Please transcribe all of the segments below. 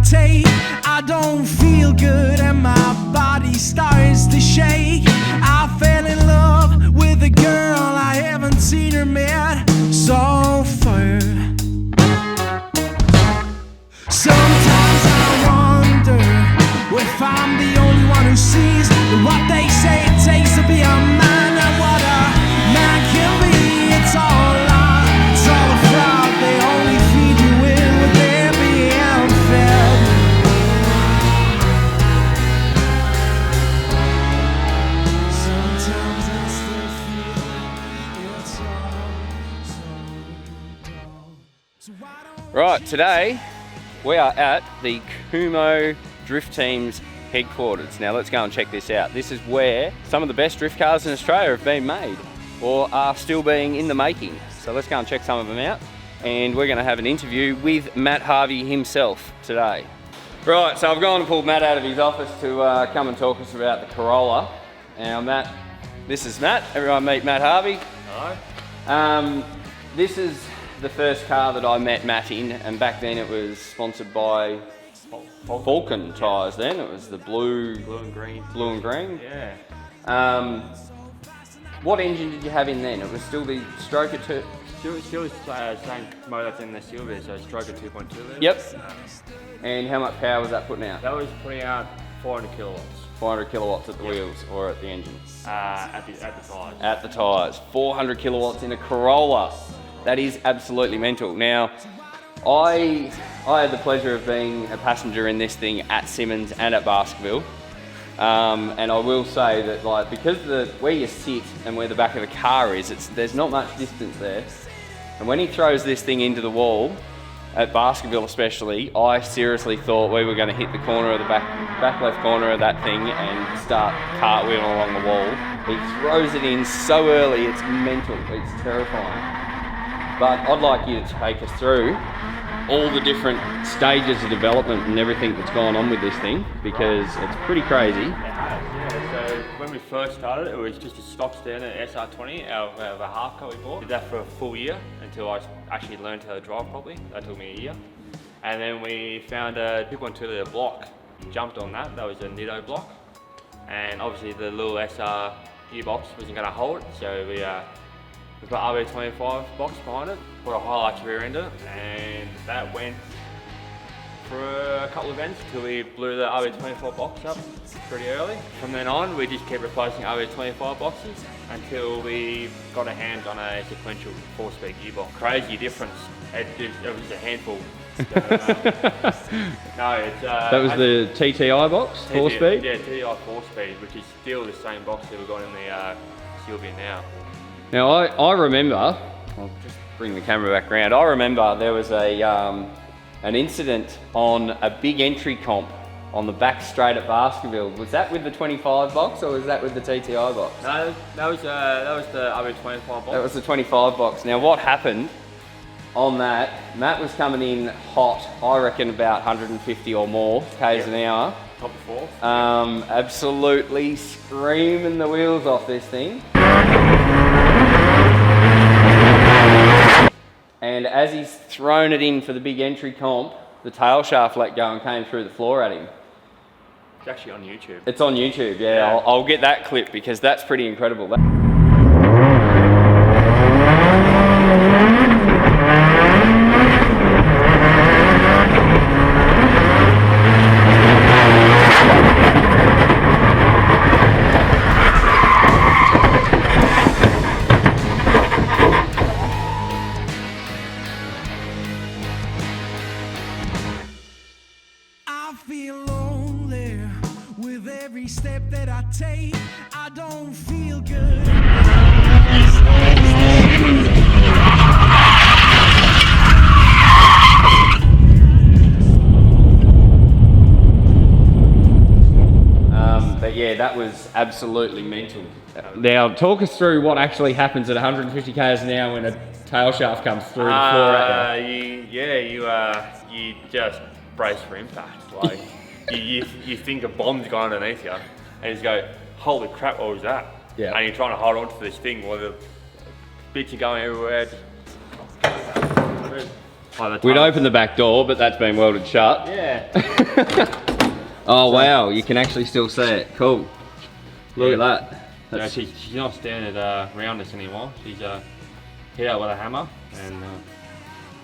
take. I don't feel good and my body starts to shake. I fell in love with a girl I haven't seen her met so far. Sometimes I wonder if I'm the only one who sees what they say it takes to be a man, and what a man can be. It's all a lie, it's all a fraud. They only feed you in what they're being fed. Sometimes I still feel it's all so dull. So why don't Right, today we are at the Kumho Drift Team's headquarters. Now let's go and check this out. This is where some of the best drift cars in Australia have been made or are still being in the making. So let's go and check some of them out, and we're going to have an interview with Matt Harvey himself today. Right, so I've gone and pulled Matt out of his office to come and talk us about the Corolla. Now Matt, this is Matt. Everyone meet Matt Harvey. Hello. This is the first car that I met Matt in, and back then it was sponsored by Vulcan tyres. Then it was the blue and green. Blue and green. Yeah. What engine did you have in then? It was still the Stroker 2. Still the same motor that's in the Silver, so Stroker 2.2 litres. Yep. And how much power was that putting out? That was putting out 400 kilowatts. 400 kilowatts at the wheels or at the engine? At the tyres. At the tyres. 400 kilowatts in a Corolla. That is absolutely mental. Now, I had the pleasure of being a passenger in this thing at Simmons and at Baskerville. And I will say that, like, because where you sit and where the back of the car is, there's not much distance there. And when he throws this thing into the wall, at Baskerville especially, I seriously thought we were going to hit the corner of the back left corner of that thing and start cartwheeling along the wall. He throws it in so early, it's mental, it's terrifying. But I'd like you to take us through all the different stages of development and everything that's gone on with this thing, because it's pretty crazy. Yeah, so when we first started, it was just a stock standard SR20 out of a half car we bought. Did that for a full year until I actually learned how to drive properly. That took me a year. And then we found a 2.2 litre block, jumped on that. That was a Nitto block. And obviously the little SR gearbox wasn't going to hold it, so we put RB25 box behind it, put a Hilux rear end in it, and that went for a couple of events until we blew the RB25 box up pretty early. From then on, we just kept replacing RB25 boxes until we got a hand on a sequential 4-speed gearbox. Crazy difference. It was a handful. No, it's That was the TTI box, 4-speed? Yeah, TTI 4-speed, which is still the same box that we've got in the Sylvia now. Now I remember, I'll just bring the camera back around. I remember there was an incident on a big entry comp on the back straight at Baskerville. Was that with the 25 box or was that with the TTI box? No, that was the RB25 box. That was the 25 box. Now what happened on that, Matt was coming in hot, I reckon about 150 or more k's an hour. Top of fourth. Absolutely screaming the wheels off this thing. And as he's thrown it in for the big entry comp, the tail shaft let go and came through the floor at him. It's actually on YouTube. It's on YouTube, yeah. I'll get that clip because that's pretty incredible. I feel lonely with every step that I take. I don't feel good. But yeah, that was absolutely mental. Now, talk us through what actually happens at 150 k's an hour when a tail shaft comes through the floor at you. You just brace for impact. Like you think a bomb's gone underneath you, and you go, holy crap, what was that? Yeah. And you're trying to hold on to this thing while the bits are going everywhere. We'd open the back door, but that's been welded shut. Yeah. Oh wow, you can actually still see it. Cool. Look at that. So she's not standing around us anymore. She's hit out with a hammer and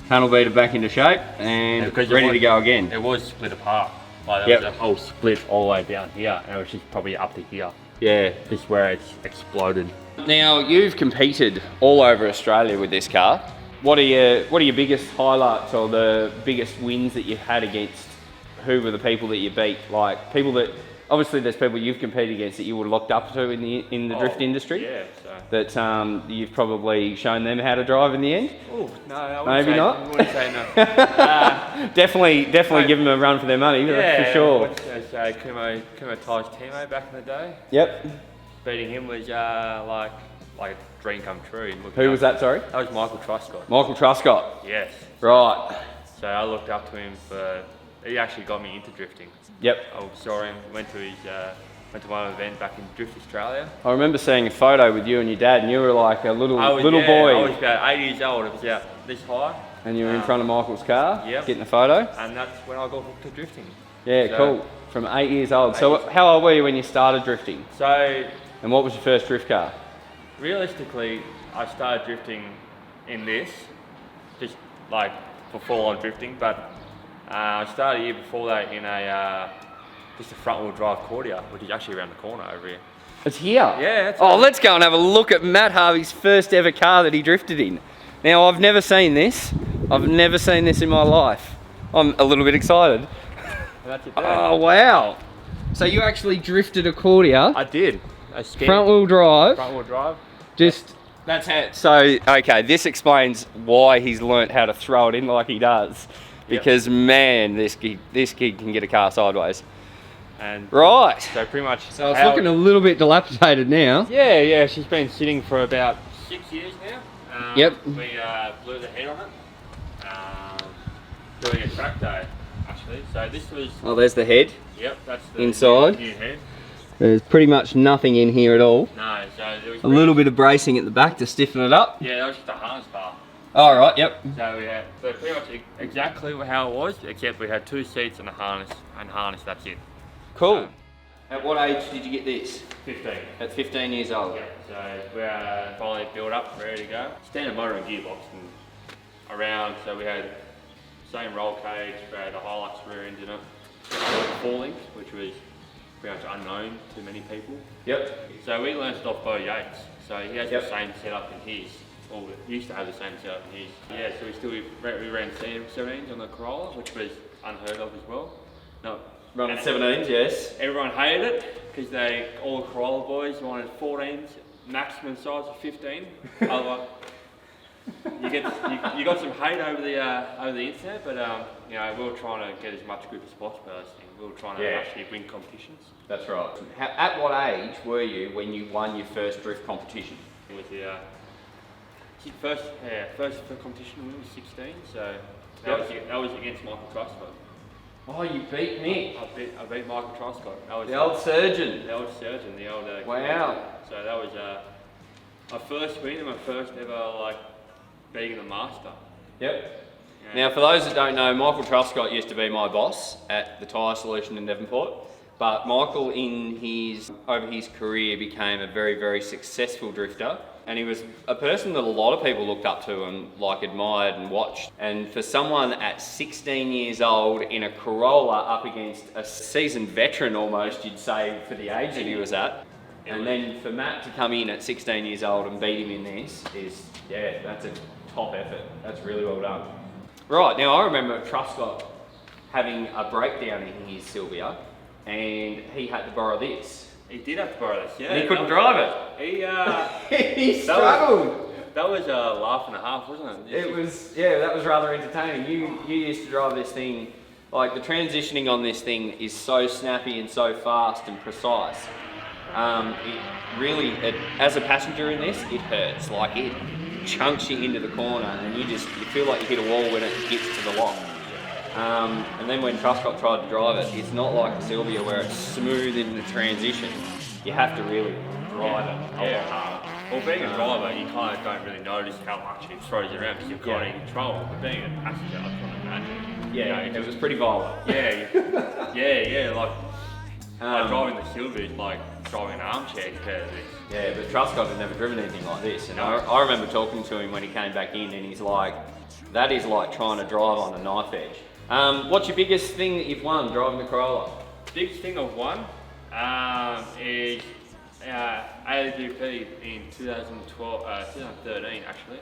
Panel beater back into shape and ready to go again. It was split apart. Like there was a whole split all the way down here, and it was just probably up to here. Yeah. Just where it's exploded. Now you've competed all over Australia with this car. What are your biggest highlights or the biggest wins that you've had against? Who were the people that you beat? Like people that obviously there's people you've competed against that you would have looked up to in the drift industry. Yeah. So. That you've probably shown them how to drive in the end. Oh no, I wouldn't say no. Definitely give them a run for their money. Yeah, for sure. Kumho Ty's teammate back in the day. Yep. Beating him was like a dream come true. Who was that? Sorry. That was Michael Truscott. Michael Truscott. Yes. Right. So I looked up to him for. He actually got me into drifting. Yep. I saw him. Went to one event back in Drift Australia. I remember seeing a photo with you and your dad, and you were like a little boy. I was about 8 years old. It was about this high. And you were in front of Michael's car, yep. Getting a photo. And that's when I got hooked to drifting. Yeah, so, cool. From 8 years old. So how old were you when you started drifting? So. And what was your first drift car? Realistically, I started drifting in this, just like for full-on drifting. But I started a year before that in just a front-wheel drive Cordia, which is actually around the corner over here. It's here? Yeah. Let's go and have a look at Matt Harvey's first ever car that he drifted in. Now, I've never seen this. I've never seen this in my life. I'm a little bit excited. That's it. Oh, wow. So you actually drifted a Cordia? I did. Front-wheel drive? Front-wheel drive. That's how. So, okay, this explains why he's learnt how to throw it in like he does. Because, man, this kid can get a car sideways. And right. So pretty much. So it's looking a little bit dilapidated now. Yeah. She's been sitting for about 6 years now. Yep. We blew the head on it. Doing a track day, actually. So this was. Oh, there's the head. Yep, that's the inside. New head. There's pretty much nothing in here at all. No, so there was a little bit of bracing at the back to stiffen it up. Yeah, that was just a harness bar. All right. Yep. So pretty much exactly how it was, except we had 2 seats and a harness, that's it. Cool. At what age did you get this? 15. At 15 years old? Yeah, so we're finally built up, ready to go. Standard motor and gearbox and around, so we had same roll cage, we had a Hilux rear end in it. 4-link, which was pretty much unknown to many people. Yep. So we learned it off Bo Yates, so he has the same setup in his. Or we used to have the same setup in his. Yeah, so we ran KE70s on the Corolla, which was unheard of as well. No. Running 17s, yes. Everyone hated it because all the Corolla boys wanted 14s, maximum size of 15. Otherwise, you got some hate over the internet, but we were trying to get as much grip as possible. We were trying to actually win competitions. That's right. At what age were you when you won your first drift competition? It was the first competition win was 16. So that was against Michael Truscott. Oh, you beat me. I beat Michael Truscott. That was the old surgeon. The old surgeon, wow. So that was my first win and my first ever being the master. Yep. Yeah. Now, for those that don't know, Michael Truscott used to be my boss at the Tyre Solution in Devonport. But Michael, over his career, became a very, very successful drifter. And he was a person that a lot of people looked up to and admired and watched. And for someone at 16 years old in a Corolla up against a seasoned veteran almost, you'd say, for the age that he was at. And then for Matt to come in at 16 years old and beat him in this that's a top effort. That's really well done. Right, now I remember Truscott having a breakdown in his Sylvia and he had to borrow this. He did have to borrow this, yeah. And he couldn't drive it. He struggled. That was a laugh and a half, wasn't it? That was rather entertaining. You used to drive this thing, the transitioning on this thing is so snappy and so fast and precise. It really, as a passenger in this, it hurts. It chunks you into the corner and you feel like you hit a wall when it gets to the lock. And then when Truscott tried to drive it, it's not like the Sylvia where it's smooth in the transition. You have to really drive it a lot harder. Well, being a driver, you kind of don't really notice how much it throws you around because you've got it in control. But being a passenger, I can't imagine. Yeah, you know, it was pretty violent. Yeah, like driving the Silver is like driving an armchair compared to this. Yeah, but Truscott had never driven anything like this. And I remember talking to him when he came back in, and he's like, that is like trying to drive on a knife edge. What's your biggest thing that you've won driving the Corolla? Biggest thing I've won is AWP in 2013 actually,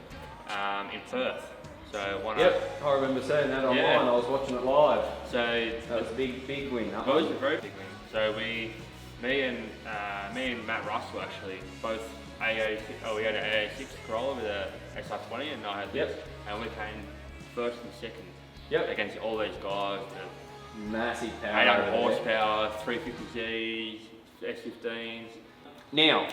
in Perth. So one. Yep, I remember seeing that online. Yeah. I was watching it live. So that was a big win. It was a very big win. So me and Matt Russell actually both we had an AA6 Corolla with a SR20, and I had this, and we came first and second. Yep. Against all these guys. Massive power. 800 horsepower, 350Gs, S15s. Now,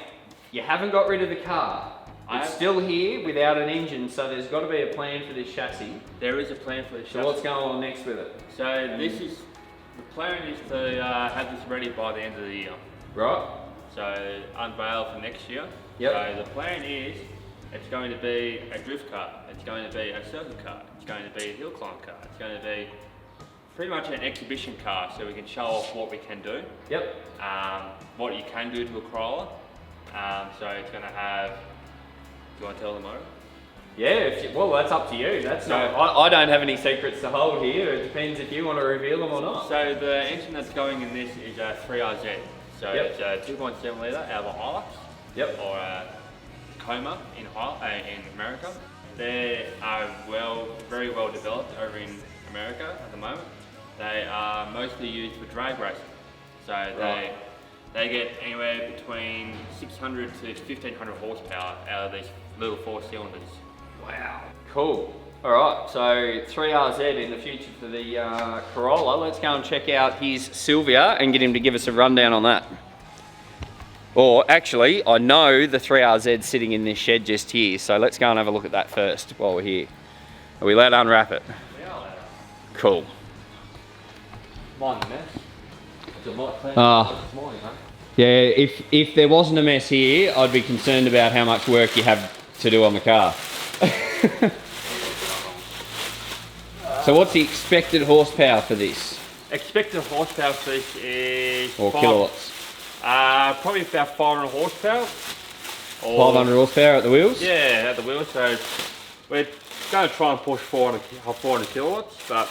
you haven't got rid of the car. It's still here without an engine, so there's got to be a plan for this chassis. There is a plan for the chassis. So what's going on next with it? So the plan is to have this ready by the end of the year. Right. So unveil for next year. Yep. So the plan is, it's going to be a drift car, it's going to be a circuit car, it's going to be a hill climb car, it's going to be pretty much an exhibition car, so we can show off what we can do. Yep. What you can do to a Corolla. So it's going to have. Do you want to tell them over? Yeah, well, that's up to you. I don't have any secrets to hold here. It depends if you want to reveal them or not. So the engine that's going in this is a 3RZ. So yep. It's a 2.7 litre out of a Hilux. Yep. Or a Tacoma in America. They are very well developed over in America at the moment. They are mostly used for drag racing. So they get anywhere between 600 to 1500 horsepower out of these little 4 cylinders. Wow. Cool. All right, so 3RZ in the future for the Corolla. Let's go and check out his Silvia and get him to give us a rundown on that. Or actually, I know the 3RZ's sitting in this shed just here, so let's go and have a look at that first while we're here. Are we allowed to unwrap it? We are allowed. Cool. Mind the mess. Yeah, if there wasn't a mess here, I'd be concerned about how much work you have to do on the car. So what's the expected horsepower for this? Expected horsepower for this is... Or kilowatts? Probably about 500 horsepower. 500 horsepower at the wheels? Yeah, at the wheels. So we're going to try and push 400 kilowatts, but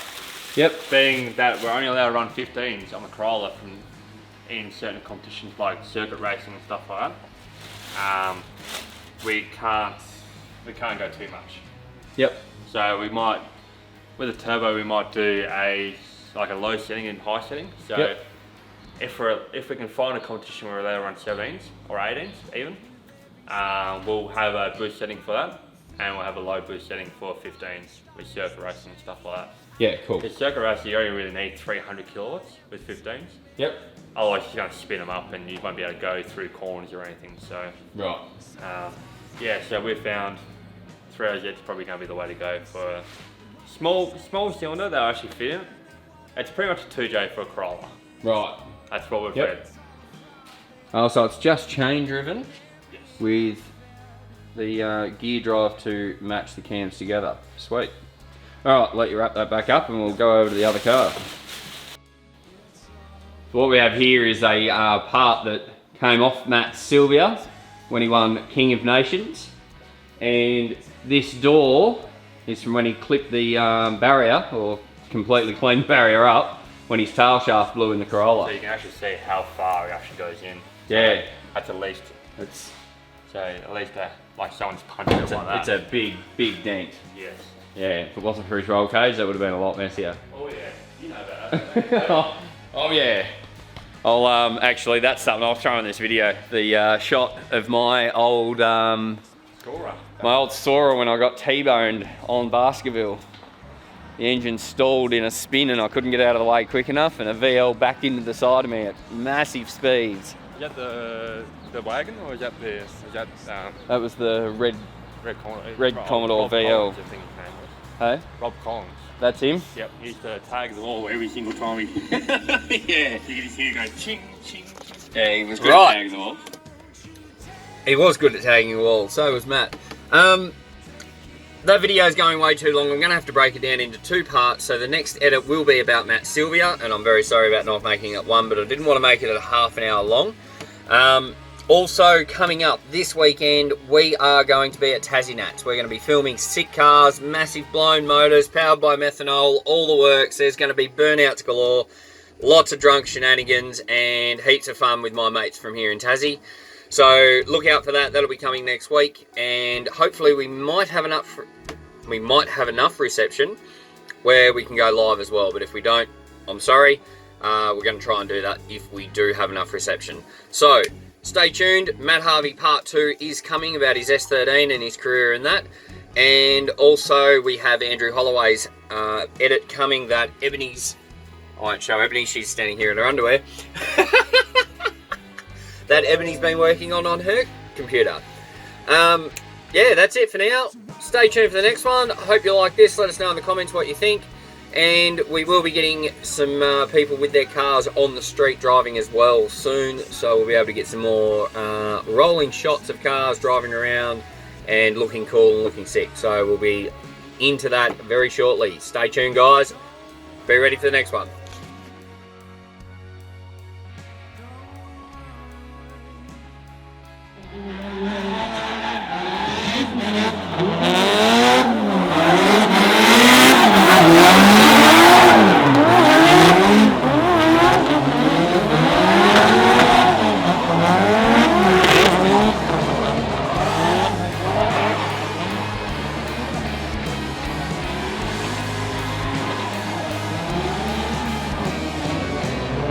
being that we're only allowed to run 15s on the Corolla in certain competitions like circuit racing and stuff like that, we can't go too much. Yep. So we might, with a turbo, we might do a low setting and high setting. So if we can find a competition where they'll run 17s or 18s even, we'll have a boost setting for that, and we'll have a low boost setting for 15s with circuit racing and stuff like that. Yeah, cool. Because circuit racing, you only really need 300 kilowatts with 15s. Yep. Otherwise, you're going to spin them up and you won't be able to go through corners or anything. So right. Yeah, so we found 3RZ is probably going to be the way to go for a small cylinder that actually fit in. It's pretty much a 2J for a Corolla. Right. That's what we've read. Oh, so it's just chain driven with the gear drive to match the cams together. Sweet. All right, let you wrap that back up and we'll go over to the other car. So what we have here is a part that came off Matt's Silvia when he won King of Nations. And this door is from when he clipped the barrier, or completely cleaned the barrier up, when his tail shaft blew in the Corolla. So you can actually see how far it actually goes in. Yeah. That's at least. So at least like someone's punched it like that. It's a big dent. Yes. Yeah, if it wasn't for his roll cage, that would have been a lot messier. Oh yeah, you know that. Oh yeah. I'll actually, that's something I'll show in this video. The shot of my old Sora when I got T-boned on Baskerville. The engine stalled in a spin and I couldn't get out of the way quick enough, and a VL backed into the side of me at massive speeds. Is that the wagon, or is that the? That was the red Commodore VL. I think his name was. Hey? Rob Collins. That's him? Yep, he used to tag them all every single time he... Yeah. You can just hear it go ching, ching, ching. Yeah, he was good at tagging them all. He was good at tagging the wall, so was Matt. That video is going way too long. I'm going to have to break it down into 2 parts. So the next edit will be about Matt Sylvia, and I'm very sorry about not making it one, but I didn't want to make it at half an hour long. Also, coming up this weekend, we are going to be at Tassie Nats. We're going to be filming sick cars, massive blown motors, powered by methanol, all the works. There's going to be burnouts galore, lots of drunk shenanigans, and heaps of fun with my mates from here in Tassie. So look out for that. That'll be coming next week, and hopefully we might have enough reception where we can go live as well. But if we don't, I'm sorry. We're going to try and do that if we do have enough reception. So stay tuned. Matt Harvey Part 2 is coming about his S13 and his career in that. And also we have Andrew Holloway's edit coming that Ebony's... I won't show Ebony, she's standing here in her underwear. That Ebony's been working on her computer. Yeah, that's it for now. Stay tuned for the next one. I hope you like this. Let us know in the comments what you think. And we will be getting some people with their cars on the street driving as well soon. So we'll be able to get some more rolling shots of cars driving around and looking cool and looking sick. So we'll be into that very shortly. Stay tuned, guys. Be ready for the next one.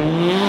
Mm-hmm.